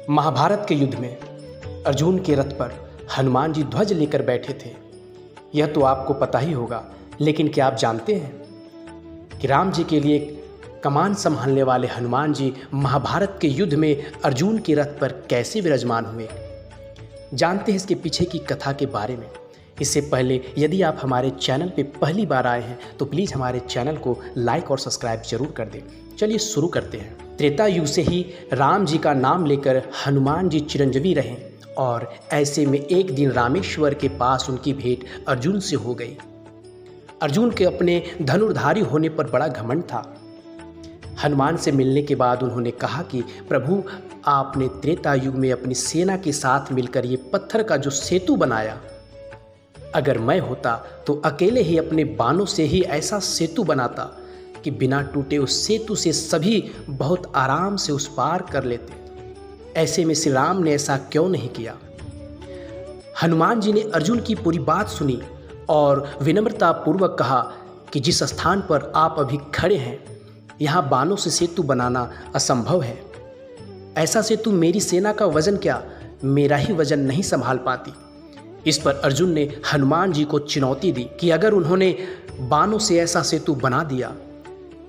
महाभारत के युद्ध में अर्जुन के रथ पर हनुमान जी ध्वज लेकर बैठे थे। यह तो आपको पता ही होगा, लेकिन क्या आप जानते हैं कि राम जी के लिए कमान संभालने वाले हनुमान जी महाभारत के युद्ध में अर्जुन के रथ पर कैसे विराजमान हुए? जानते हैं इसके पीछे की कथा के बारे में। इससे पहले यदि आप हमारे चैनल पे पहली बार आए हैं तो प्लीज़ हमारे चैनल को लाइक और सब्सक्राइब जरूर कर दें। चलिए शुरू करते हैं। त्रेता युग से ही राम जी का नाम लेकर हनुमान जी चिरंजीवी रहे और ऐसे में एक दिन रामेश्वर के पास उनकी भेंट अर्जुन से हो गई। अर्जुन के अपने धनुर्धारी होने पर बड़ा घमंड था। हनुमान से मिलने के बाद उन्होंने कहा कि प्रभु, आपने त्रेता युग में अपनी सेना के साथ मिलकर ये पत्थर का जो सेतु बनाया, अगर मैं होता तो अकेले ही अपने बाणों से ही ऐसा सेतु बनाता कि बिना टूटे उस सेतु से सभी बहुत आराम से उस पार कर लेते। ऐसे में श्री राम ने ऐसा क्यों नहीं किया? हनुमान जी ने अर्जुन की पूरी बात सुनी और विनम्रता पूर्वक कहा कि जिस स्थान पर आप अभी खड़े हैं, यहाँ बाणों से सेतु बनाना असंभव है। ऐसा सेतु मेरी सेना का वजन क्या, मेरा ही वजन नहीं संभाल पाती। इस पर अर्जुन ने हनुमान जी को चुनौती दी कि अगर उन्होंने बाणों से ऐसा सेतु बना दिया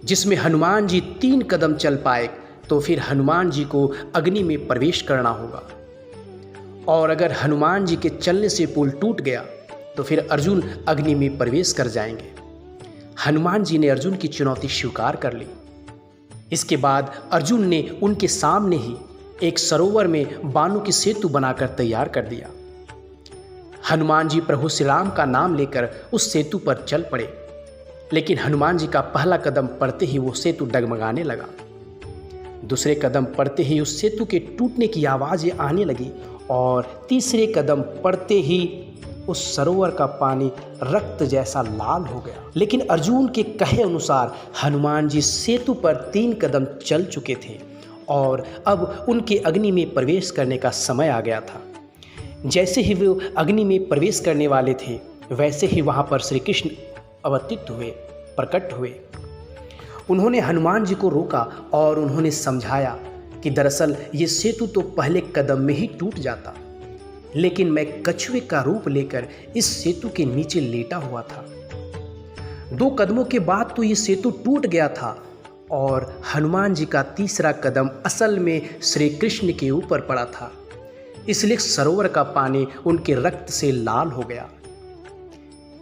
जिसमें हनुमान जी 3 कदम चल पाए, तो फिर हनुमान जी को अग्नि में प्रवेश करना होगा, और अगर हनुमान जी के चलने से पुल टूट गया तो फिर अर्जुन अग्नि में प्रवेश कर जाएंगे। हनुमान जी ने अर्जुन की चुनौती स्वीकार कर ली। इसके बाद अर्जुन ने उनके सामने ही एक सरोवर में बाणों की सेतु बनाकर तैयार कर दिया। हनुमान जी प्रभु श्री राम का नाम लेकर उस सेतु पर चल पड़े, लेकिन हनुमान जी का पहला कदम पड़ते ही वो सेतु डगमगाने लगा। दूसरे कदम पड़ते ही उस सेतु के टूटने की आवाज़ें आने लगी और तीसरे कदम पड़ते ही उस सरोवर का पानी रक्त जैसा लाल हो गया। लेकिन अर्जुन के कहे अनुसार हनुमान जी सेतु पर 3 कदम चल चुके थे और अब उनके अग्नि में प्रवेश करने का समय आ गया था। जैसे ही वो अग्नि में प्रवेश करने वाले थे, वैसे ही वहाँ पर श्री कृष्ण अवतरित हुए, प्रकट हुए। उन्होंने हनुमान जी को रोका और उन्होंने समझाया कि दरअसल ये सेतु तो पहले कदम में ही टूट जाता, लेकिन मैं कछुए का रूप लेकर इस सेतु के नीचे लेटा हुआ था। 2 कदमों के बाद तो ये सेतु टूट गया था और हनुमान जी का तीसरा कदम असल में श्री कृष्ण के ऊपर पड़ा था, इसलिए सरोवर का पानी उनके रक्त से लाल हो गया।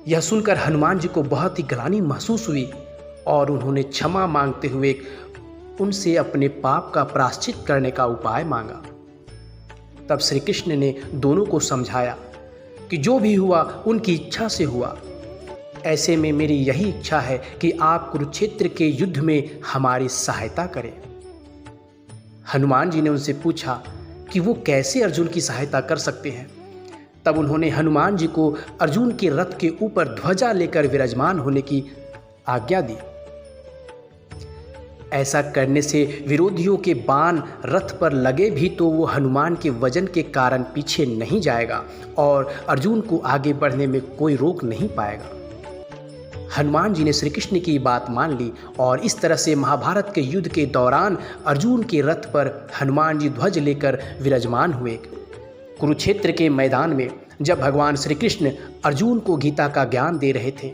यह सुनकर हनुमान जी को बहुत ही ग्लानि महसूस हुई और उन्होंने क्षमा मांगते हुए उनसे अपने पाप का प्रायश्चित करने का उपाय मांगा। तब श्री कृष्ण ने दोनों को समझाया कि जो भी हुआ उनकी इच्छा से हुआ। ऐसे में मेरी यही इच्छा है कि आप कुरुक्षेत्र के युद्ध में हमारी सहायता करें। हनुमान जी ने उनसे पूछा कि वो कैसे अर्जुन की सहायता कर सकते हैं। तब उन्होंने हनुमान जी को अर्जुन के रथ के ऊपर ध्वजा लेकर विराजमान होने की आज्ञा दी। ऐसा करने से विरोधियों के बाण रथ पर लगे भी तो वो हनुमान के वजन के कारण पीछे नहीं जाएगा और अर्जुन को आगे बढ़ने में कोई रोक नहीं पाएगा। हनुमान जी ने श्री कृष्ण की बात मान ली और इस तरह से महाभारत के युद्ध के दौरान अर्जुन के रथ पर हनुमान जी ध्वज लेकर विराजमान हुए। कुरुक्षेत्र के मैदान में जब भगवान श्री कृष्ण अर्जुन को गीता का ज्ञान दे रहे थे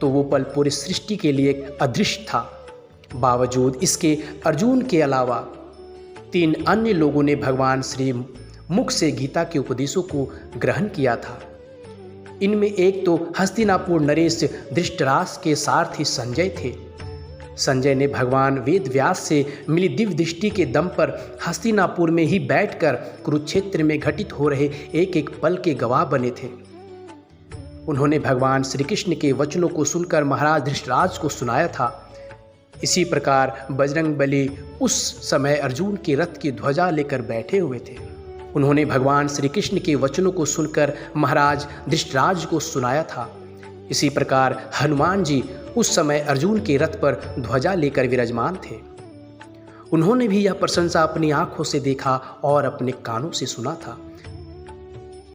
तो वो पल पूरी सृष्टि के लिए एक अदृश्य था। बावजूद इसके अर्जुन के अलावा 3 अन्य लोगों ने भगवान श्री मुख से गीता के उपदेशों को ग्रहण किया था। इनमें एक तो हस्तिनापुर नरेश धृतराष्ट्र के सारथी संजय थे। संजय ने भगवान वेद व्यास से मिली दिव्य दृष्टि के दम पर हस्तिनापुर में ही बैठकर कुरुक्षेत्र में घटित हो रहे एक एक पल के गवाह बने थे। उन्होंने भगवान श्री कृष्ण के वचनों को सुनकर महाराज धृतराष्ट्र को सुनाया था। इसी प्रकार बजरंगबली उस समय अर्जुन के रथ की ध्वजा लेकर बैठे हुए थे। उन्होंने भगवान श्री कृष्ण के वचनों को सुनकर महाराज धृतराष्ट्र को सुनाया था। इसी प्रकार हनुमान जी उस समय अर्जुन के रथ पर ध्वजा लेकर विराजमान थे। उन्होंने भी यह प्रशंसा अपनी आंखों से देखा और अपने कानों से सुना था।